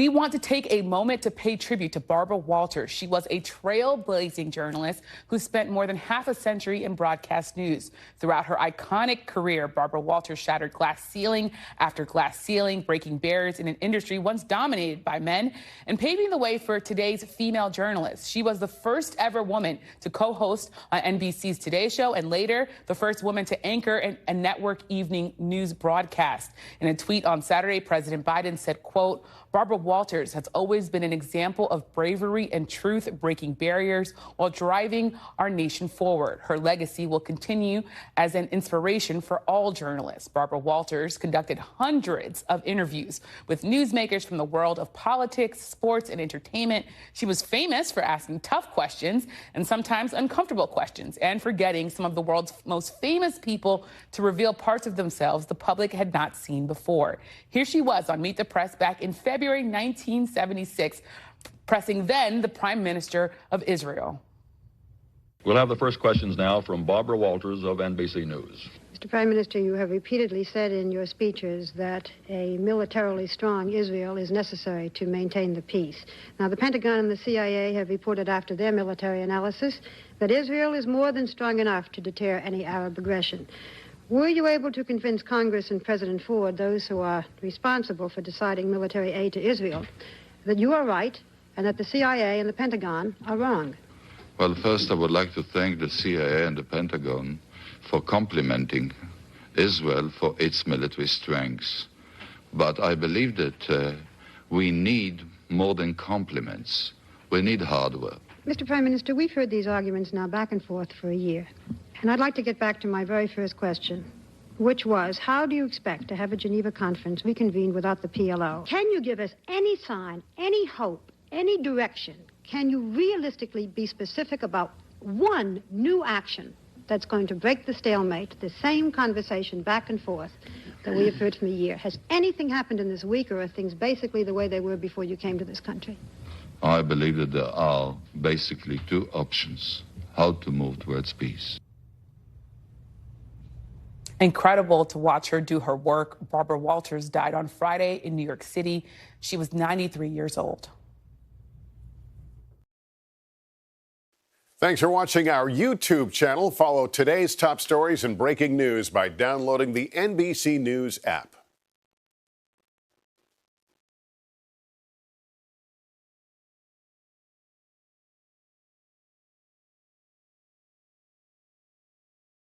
We want to take a moment to pay tribute to Barbara Walters. She was a trailblazing journalist who spent more than half a century in broadcast news. Throughout her iconic career, Barbara Walters shattered glass ceiling after glass ceiling, breaking barriers in an industry once dominated by men and paving the way for today's female journalists. She was the first ever woman to co-host on NBC's Today Show and later the first woman to anchor a network evening news broadcast. In a tweet on Saturday, President Biden said, quote, Barbara Walters has always been an example of bravery and truth, breaking barriers while driving our nation forward. Her legacy will continue as an inspiration for all journalists. Barbara Walters conducted hundreds of interviews with newsmakers from the world of politics, sports, and entertainment. She was famous for asking tough questions and sometimes uncomfortable questions and for getting some of the world's most famous people to reveal parts of themselves the public had not seen before. Here she was on Meet the Press back in February 1976, pressing then the Prime Minister of Israel. We'll have the first questions now from Barbara Walters of NBC News. Mr. Prime Minister, you have repeatedly said in your speeches that a militarily strong Israel is necessary to maintain the peace. Now, the Pentagon and the CIA have reported after their military analysis that Israel is more than strong enough to deter any Arab aggression. Were you able to convince Congress and President Ford, those who are responsible for deciding military aid to Israel, that you are right and that the CIA and the Pentagon are wrong? Well, first I would like to thank the CIA and the Pentagon for complimenting Israel for its military strengths. But I believe that we need more than compliments. We need hardware. Mr. Prime Minister, we've heard these arguments now back and forth for a year. And I'd like to get back to my very first question, which was, how do you expect to have a Geneva conference reconvened without the PLO? Can you give us any sign, any hope, any direction? Can you realistically be specific about one new action that's going to break the stalemate, the same conversation back and forth that we have heard from a year? Has anything happened in this week, or are things basically the way they were before you came to this country? I believe that there are basically two options, how to move towards peace. Incredible to watch her do her work. Barbara Walters died on Friday in New York City. She was 93 years old. Thanks for watching our YouTube channel. Follow today's top stories and breaking news by downloading the NBC News app.